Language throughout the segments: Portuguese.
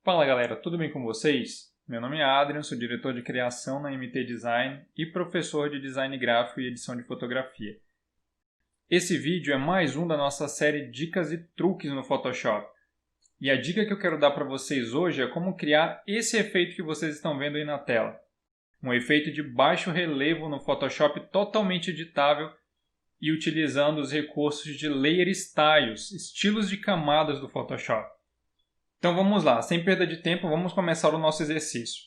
Fala galera, tudo bem com vocês? Meu nome é Adrian, sou diretor de criação na MT Design e professor de design gráfico e edição de fotografia. Esse vídeo é mais um da nossa série Dicas e Truques no Photoshop. E a dica que eu quero dar para vocês hoje é como criar esse efeito que vocês estão vendo aí na tela. Um efeito de baixo relevo no Photoshop totalmente editável e utilizando os recursos de Layer Styles, estilos de camadas do Photoshop. Então vamos lá, sem perda de tempo, vamos começar o nosso exercício.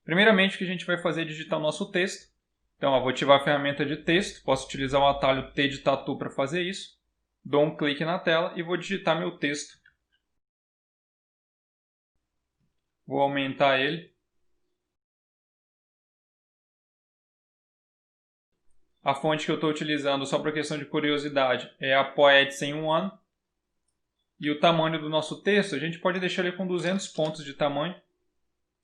Primeiramente, o que a gente vai fazer é digitar o nosso texto. Então, vou ativar a ferramenta de texto, posso utilizar o atalho T de Tatu para fazer isso. Dou um clique na tela e vou digitar meu texto. Vou aumentar ele. A fonte que eu estou utilizando, só para questão de curiosidade, é a Poetics em 1. E o tamanho do nosso texto, a gente pode deixar ele com 200 pontos de tamanho.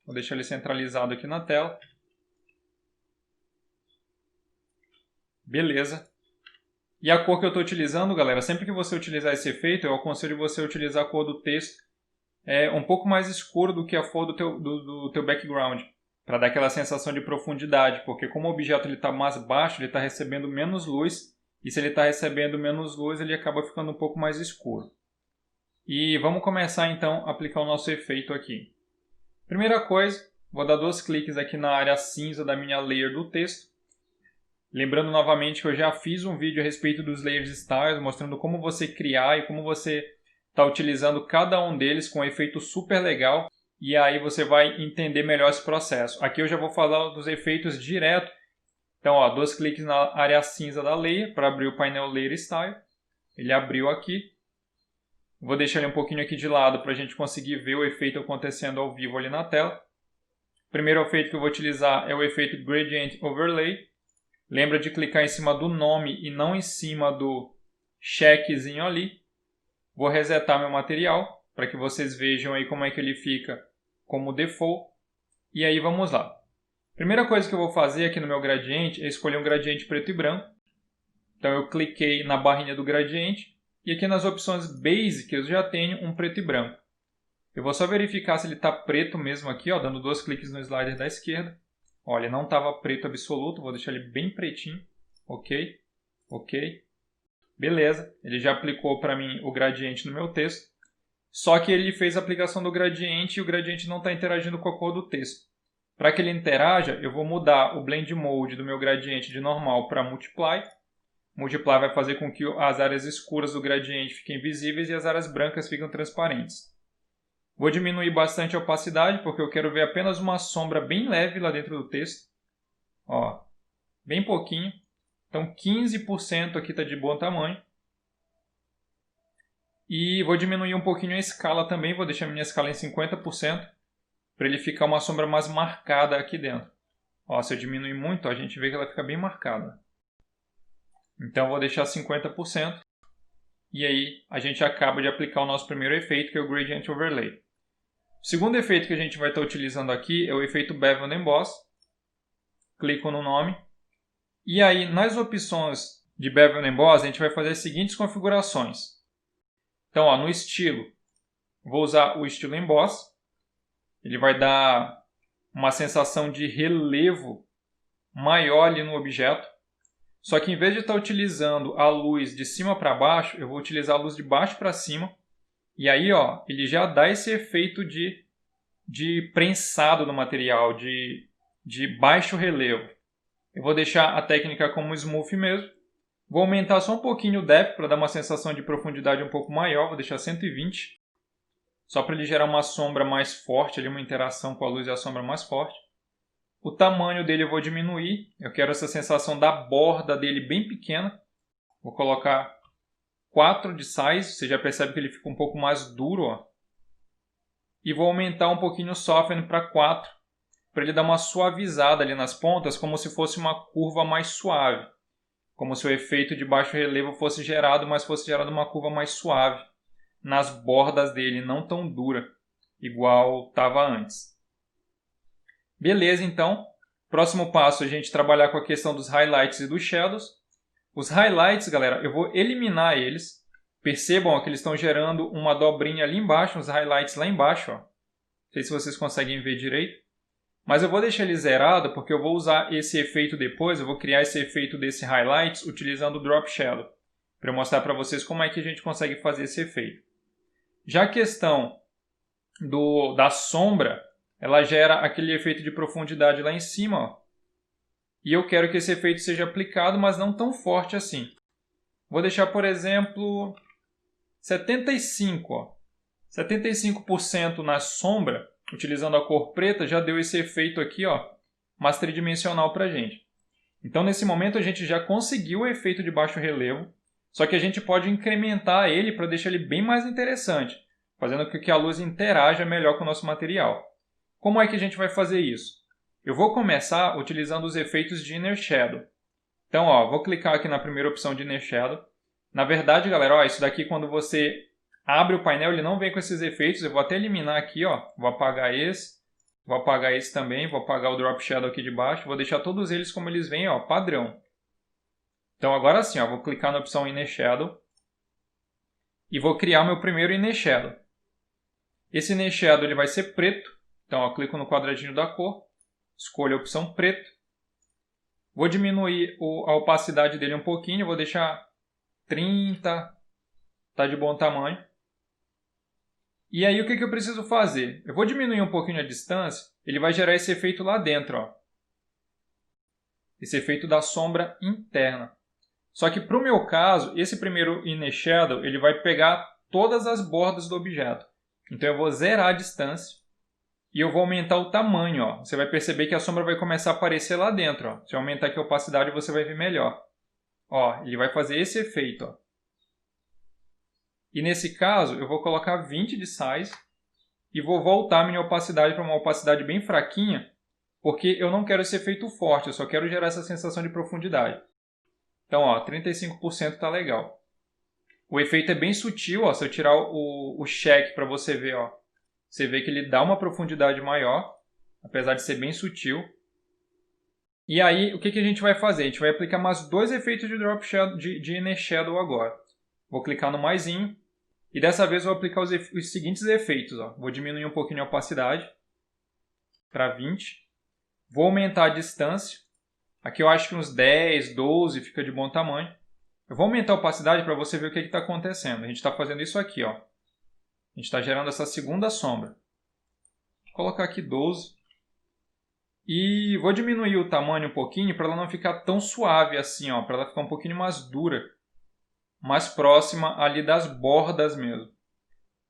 Vou deixar ele centralizado aqui na tela. Beleza. E a cor que eu estou utilizando, galera, sempre que você utilizar esse efeito, eu aconselho você a utilizar a cor do texto um pouco mais escuro do que a cor do teu background, para dar aquela sensação de profundidade, porque como o objeto está mais baixo, ele está recebendo menos luz, e se ele está recebendo menos luz, ele acaba ficando um pouco mais escuro. E vamos começar então a aplicar o nosso efeito aqui. Primeira coisa, vou dar 2 cliques aqui na área cinza da minha layer do texto. Lembrando novamente que eu já fiz um vídeo a respeito dos Layers Styles, mostrando como você criar e como você está utilizando cada um deles com um efeito super legal. E aí você vai entender melhor esse processo. Aqui eu já vou falar dos efeitos direto. Então, 2 cliques na área cinza da layer para abrir o painel Layer Style. Ele abriu aqui. Vou deixar ele um pouquinho aqui de lado para a gente conseguir ver o efeito acontecendo ao vivo ali na tela. O primeiro efeito que eu vou utilizar é o efeito Gradient Overlay. Lembra de clicar em cima do nome e não em cima do checkzinho ali. Vou resetar meu material para que vocês vejam aí como é que ele fica como default. E aí vamos lá. Primeira coisa que eu vou fazer aqui no meu gradiente é escolher um gradiente preto e branco. Então eu cliquei na barrinha do gradiente. E aqui nas opções Basic eu já tenho um preto e branco. Eu vou só verificar se ele está preto mesmo aqui, dando 2 cliques no slider da esquerda. Olha, não estava preto absoluto, vou deixar ele bem pretinho. Ok, ok. Beleza, ele já aplicou para mim o gradiente no meu texto. Só que ele fez a aplicação do gradiente e o gradiente não está interagindo com a cor do texto. Para que ele interaja, eu vou mudar o Blend Mode do meu gradiente de normal para Multiply. Multiply vai fazer com que as áreas escuras do gradiente fiquem visíveis e as áreas brancas fiquem transparentes. Vou diminuir bastante a opacidade, porque eu quero ver apenas uma sombra bem leve lá dentro do texto. Bem pouquinho. Então 15% aqui está de bom tamanho. E vou diminuir um pouquinho a escala também, vou deixar a minha escala em 50%, para ele ficar uma sombra mais marcada aqui dentro. Se eu diminuir muito, a gente vê que ela fica bem marcada. Então vou deixar 50%. E aí a gente acaba de aplicar o nosso primeiro efeito, que é o Gradient Overlay. O segundo efeito que a gente vai estar utilizando aqui é o efeito Bevel Emboss. Clico no nome. E aí nas opções de Bevel Emboss a gente vai fazer as seguintes configurações. Então no estilo, vou usar o estilo Emboss. Ele vai dar uma sensação de relevo maior ali no objeto. Só que em vez de estar utilizando a luz de cima para baixo, eu vou utilizar a luz de baixo para cima. E aí ele já dá esse efeito de prensado no material, de baixo relevo. Eu vou deixar a técnica como smooth mesmo. Vou aumentar só um pouquinho o depth para dar uma sensação de profundidade um pouco maior. Vou deixar 120. Só para ele gerar uma sombra mais forte, uma interação com a luz e a sombra mais forte. O tamanho dele eu vou diminuir. Eu quero essa sensação da borda dele bem pequena. Vou colocar 4 de size. Você já percebe que ele fica um pouco mais duro. E vou aumentar um pouquinho o soften para 4. Para ele dar uma suavizada ali nas pontas, como se fosse uma curva mais suave. Como se o efeito de baixo relevo fosse gerado, mas fosse gerado uma curva mais suave nas bordas dele, não tão dura, igual estava antes. Beleza, então. Próximo passo é a gente trabalhar com a questão dos highlights e dos shadows. Os highlights, galera, eu vou eliminar eles. Percebam que eles estão gerando uma dobrinha ali embaixo, os highlights lá embaixo. sei se vocês conseguem ver direito. Mas eu vou deixar ele zerado porque eu vou usar esse efeito depois, eu vou criar esse efeito desse highlights utilizando o Drop Shadow, para eu mostrar para vocês como é que a gente consegue fazer esse efeito. Já a questão da sombra, ela gera aquele efeito de profundidade lá em cima, ó. E eu quero que esse efeito seja aplicado, mas não tão forte assim. Vou deixar, por exemplo, 75%. Ó. 75% na sombra, utilizando a cor preta, já deu esse efeito aqui, ó, mais tridimensional para a gente. Então, nesse momento, a gente já conseguiu o efeito de baixo relevo, só que a gente pode incrementar ele para deixar ele bem mais interessante, fazendo com que a luz interaja melhor com o nosso material. Como é que a gente vai fazer isso? Eu vou começar utilizando os efeitos de Inner Shadow. Então, ó, vou clicar aqui na primeira opção de Inner Shadow. Na verdade, galera, ó, isso daqui quando você abre o painel, ele não vem com esses efeitos. Eu vou até eliminar aqui, ó. Vou apagar esse também, vou apagar o Drop Shadow aqui de baixo. Vou deixar todos eles como eles vêm, ó, padrão. Então, agora sim, ó, vou clicar na opção Inner Shadow e vou criar meu primeiro Inner Shadow. Esse Inner Shadow ele vai ser preto. Então, ó, clico no quadradinho da cor, escolho a opção preto. Vou diminuir a opacidade dele um pouquinho, vou deixar 30, tá de bom tamanho. E aí o que eu preciso fazer? Eu vou diminuir um pouquinho a distância, ele vai gerar esse efeito lá dentro, ó. Esse efeito da sombra interna. Só que para o meu caso, esse primeiro Inner Shadow, ele vai pegar todas as bordas do objeto. Então eu vou zerar a distância e eu vou aumentar o tamanho, ó. Você vai perceber que a sombra vai começar a aparecer lá dentro, ó. Se eu aumentar aqui a opacidade, você vai ver melhor. Ó, ele vai fazer esse efeito, ó. E nesse caso, eu vou colocar 20 de size e vou voltar a minha opacidade para uma opacidade bem fraquinha, porque eu não quero esse efeito forte, eu só quero gerar essa sensação de profundidade. Então, ó, 35% está legal. O efeito é bem sutil, ó, se eu tirar o check para você ver, ó, você vê que ele dá uma profundidade maior, apesar de ser bem sutil. E aí, o que a gente vai fazer? A gente vai aplicar mais dois efeitos de Drop Shadow, de Inner Shadow agora. Vou clicar no maisinho. E dessa vez eu vou aplicar os seguintes efeitos. Ó. Vou diminuir um pouquinho a opacidade para 20. Vou aumentar a distância. Aqui eu acho que uns 10, 12 fica de bom tamanho. Eu vou aumentar a opacidade para você ver o que está acontecendo. A gente está fazendo isso aqui. Ó. A gente está gerando essa segunda sombra. Vou colocar aqui 12. E vou diminuir o tamanho um pouquinho para ela não ficar tão suave assim. Para ela ficar um pouquinho mais dura. Mais próxima ali das bordas mesmo.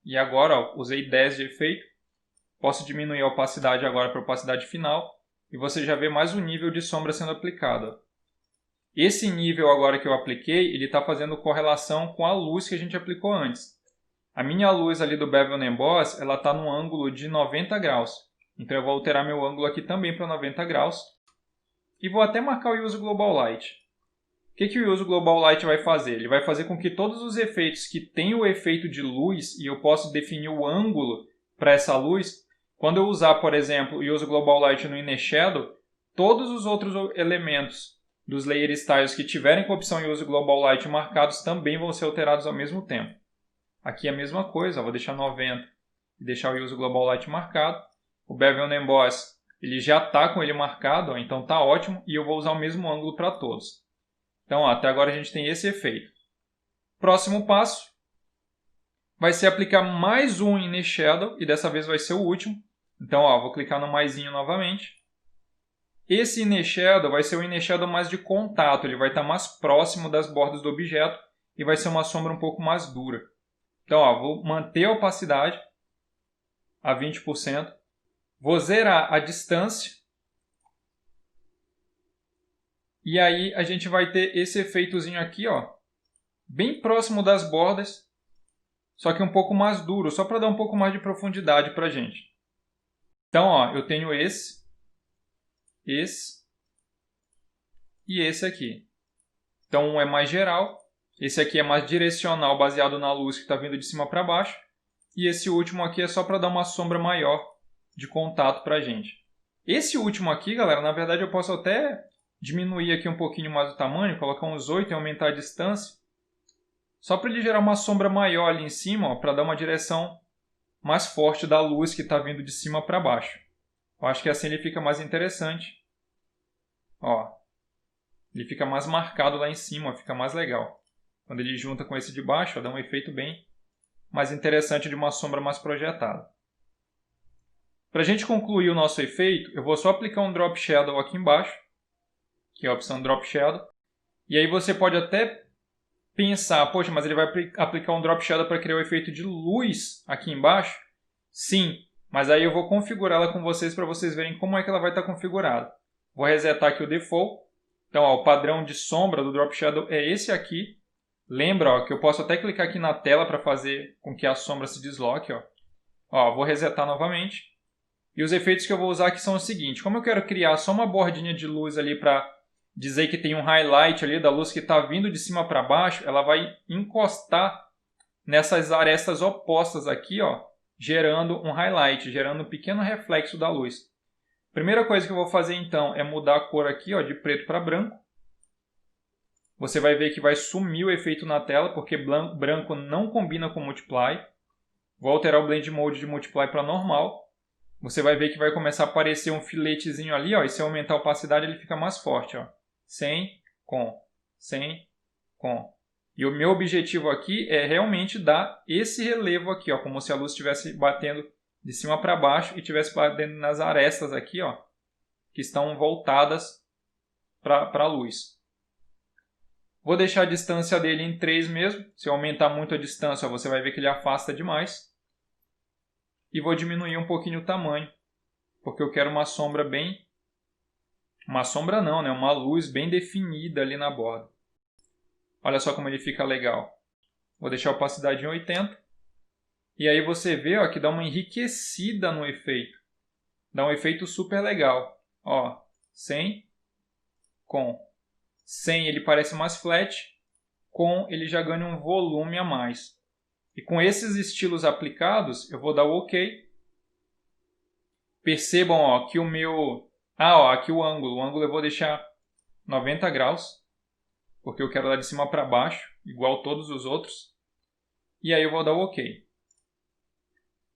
E agora, ó, usei 10 de efeito. Posso diminuir a opacidade agora para a opacidade final. E você já vê mais um nível de sombra sendo aplicado. Esse nível agora que eu apliquei, ele está fazendo correlação com a luz que a gente aplicou antes. A minha luz ali do Bevel Emboss, ela está no ângulo de 90 graus. Então eu vou alterar meu ângulo aqui também para 90 graus. E vou até marcar o Use Global Light. O que o Use Global Light vai fazer? Ele vai fazer com que todos os efeitos que têm o efeito de luz, e eu posso definir o ângulo para essa luz, quando eu usar, por exemplo, o Use Global Light no Inner Shadow, todos os outros elementos dos Layer Styles que tiverem com a opção Use Global Light marcados também vão ser alterados ao mesmo tempo. Aqui é a mesma coisa, vou deixar 90 e deixar o Use Global Light marcado. O Bevel Emboss, ele já está com ele marcado, ó, então está ótimo, e eu vou usar o mesmo ângulo para todos. Então, ó, até agora a gente tem esse efeito. Próximo passo vai ser aplicar mais um Inner Shadow, e dessa vez vai ser o último. Então, ó, vou clicar no maisinho novamente. Esse Inner Shadow vai ser o Inner Shadow mais de contato, ele vai estar mais próximo das bordas do objeto e vai ser uma sombra um pouco mais dura. Então, ó, vou manter a opacidade a 20%. Vou zerar a distância. E aí a gente vai ter esse efeitozinho aqui, ó, bem próximo das bordas, só que um pouco mais duro, só para dar um pouco mais de profundidade para a gente. Então, ó, eu tenho esse e esse aqui. Então, um é mais geral, esse aqui é mais direcional, baseado na luz que está vindo de cima para baixo, e esse último aqui é só para dar uma sombra maior de contato para a gente. Esse último aqui, galera, na verdade eu posso até diminuir aqui um pouquinho mais o tamanho, colocar uns 8 e aumentar a distância, só para ele gerar uma sombra maior ali em cima, para dar uma direção mais forte da luz que está vindo de cima para baixo. Eu acho que assim ele fica mais interessante. Ó, ele fica mais marcado lá em cima, fica mais legal. Quando ele junta com esse de baixo, ó, dá um efeito bem mais interessante de uma sombra mais projetada. Para a gente concluir o nosso efeito, eu vou só aplicar um Drop Shadow aqui embaixo, que é a opção Drop Shadow. E aí você pode até pensar, poxa, mas ele vai aplicar um Drop Shadow para criar o efeito de luz aqui embaixo? Sim, mas aí eu vou configurá-la com vocês para vocês verem como é que ela vai estar configurada. Vou resetar aqui o Default. Então, ó, o padrão de sombra do Drop Shadow é esse aqui. Lembra, ó, que eu posso até clicar aqui na tela para fazer com que a sombra se desloque. Ó, vou resetar novamente. E os efeitos que eu vou usar aqui são o seguinte. Como eu quero criar só uma bordinha de luz ali para dizer que tem um highlight ali da luz que está vindo de cima para baixo, ela vai encostar nessas arestas opostas aqui, ó, gerando um highlight, gerando um pequeno reflexo da luz. Primeira coisa que eu vou fazer então é mudar a cor aqui, ó, de preto para branco. Você vai ver que vai sumir o efeito na tela, porque branco não combina com Multiply. Vou alterar o Blend Mode de Multiply para normal. Você vai ver que vai começar a aparecer um filetezinho ali, ó, e se eu aumentar a opacidade ele fica mais forte. Ó. Sem, com, sem, com. E o meu objetivo aqui é realmente dar esse relevo aqui, ó, como se a luz estivesse batendo de cima para baixo e estivesse batendo nas arestas aqui, ó, que estão voltadas para a luz. Vou deixar a distância dele em 3 mesmo. Se eu aumentar muito a distância, você vai ver que ele afasta demais. E vou diminuir um pouquinho o tamanho, porque eu quero uma sombra bem... Uma sombra não, né? Uma luz bem definida ali na borda. Olha só como ele fica legal. Vou deixar a opacidade em 80. E aí você vê, ó, que dá uma enriquecida no efeito. Dá um efeito super legal. Ó, sem, com. Sem ele parece mais flat, com ele já ganha um volume a mais. E com esses estilos aplicados, eu vou dar o OK. Percebam, ó, que o meu... ó, aqui o ângulo. O ângulo eu vou deixar 90 graus, porque eu quero dar de cima para baixo, igual todos os outros. E aí eu vou dar o OK.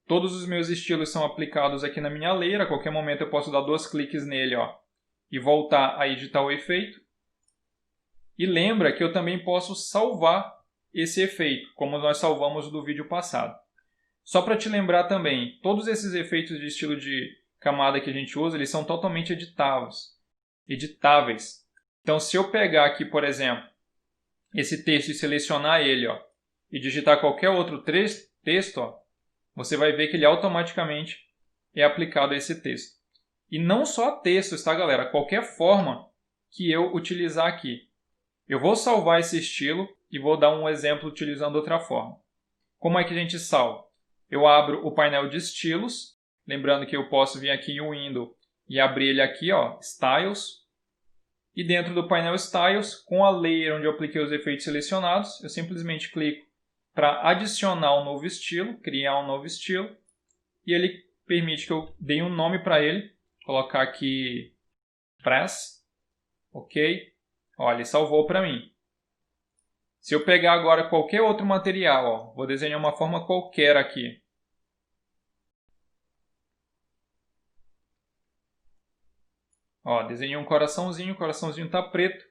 Todos os meus estilos são aplicados aqui na minha layer. A qualquer momento eu posso dar 2 cliques nele, ó, e voltar a editar o efeito. E lembra que eu também posso salvar esse efeito, como nós salvamos do vídeo passado. Só para te lembrar também, todos esses efeitos de estilo de camada que a gente usa, eles são totalmente editáveis. Então, se eu pegar aqui, por exemplo, esse texto e selecionar ele, ó, e digitar qualquer outro texto, ó, você vai ver que ele automaticamente é aplicado a esse texto. E não só textos, tá, galera? Qualquer forma que eu utilizar aqui. Eu vou salvar esse estilo e vou dar um exemplo utilizando outra forma. Como é que a gente salva? Eu abro o painel de estilos, lembrando que eu posso vir aqui em Windows e abrir ele aqui, ó, Styles. E dentro do painel Styles, com a layer onde eu apliquei os efeitos selecionados, eu simplesmente clico para adicionar um novo estilo, criar um novo estilo. E ele permite que eu dê um nome para ele, colocar aqui Press, ok? Olha, ele salvou para mim. Se eu pegar agora qualquer outro material, ó, vou desenhar uma forma qualquer aqui. Ó, desenhei um coraçãozinho, o coraçãozinho está preto.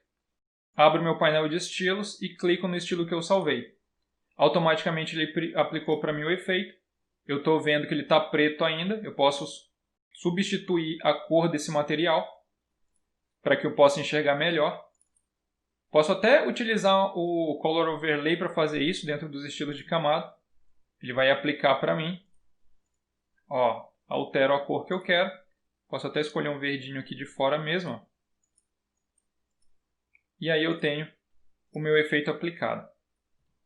Abro meu painel de estilos e clico no estilo que eu salvei. Automaticamente ele aplicou para mim o efeito. Eu estou vendo que ele está preto ainda. Eu posso substituir a cor desse material para que eu possa enxergar melhor. Posso até utilizar o Color Overlay para fazer isso dentro dos estilos de camada. Ele vai aplicar para mim. Ó, altero a cor que eu quero. Posso até escolher um verdinho aqui de fora mesmo. Ó. E aí eu tenho o meu efeito aplicado.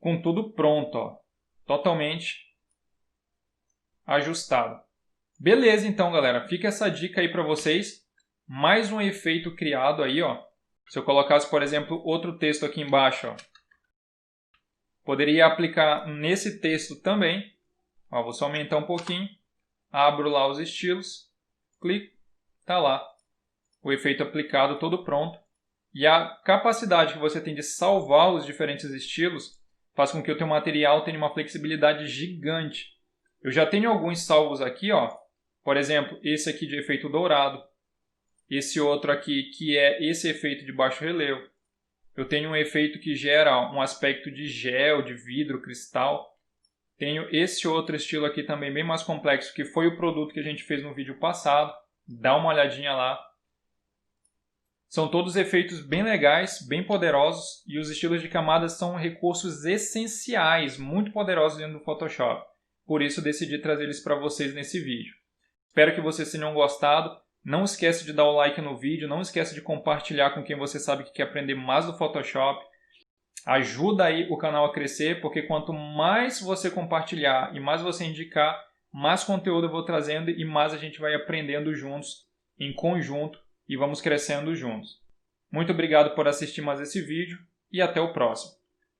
Com tudo pronto, ó, totalmente ajustado. Beleza então, galera. Fica essa dica aí para vocês. Mais um efeito criado aí, ó. Se eu colocasse, por exemplo, outro texto aqui embaixo, ó, poderia aplicar nesse texto também. Ó, vou só aumentar um pouquinho. Abro lá os estilos. Clico. Está lá. O efeito aplicado, todo pronto. E a capacidade que você tem de salvar os diferentes estilos faz com que o teu material tenha uma flexibilidade gigante. Eu já tenho alguns salvos aqui, ó. Por exemplo, esse aqui de efeito dourado. Esse outro aqui que é esse efeito de baixo relevo. Eu tenho um efeito que gera um aspecto de gel, de vidro, cristal. Tenho esse outro estilo aqui também bem mais complexo, que foi o produto que a gente fez no vídeo passado. Dá uma olhadinha lá. São todos efeitos bem legais, bem poderosos, e os estilos de camadas são recursos essenciais, muito poderosos dentro do Photoshop. Por isso decidi trazer eles para vocês nesse vídeo. Espero que vocês tenham gostado. Não esquece de dar o like no vídeo, não esquece de compartilhar com quem você sabe que quer aprender mais do Photoshop. Ajuda aí o canal a crescer, porque quanto mais você compartilhar e mais você indicar, mais conteúdo eu vou trazendo e mais a gente vai aprendendo juntos, em conjunto, e vamos crescendo juntos. Muito obrigado por assistir mais esse vídeo e até o próximo.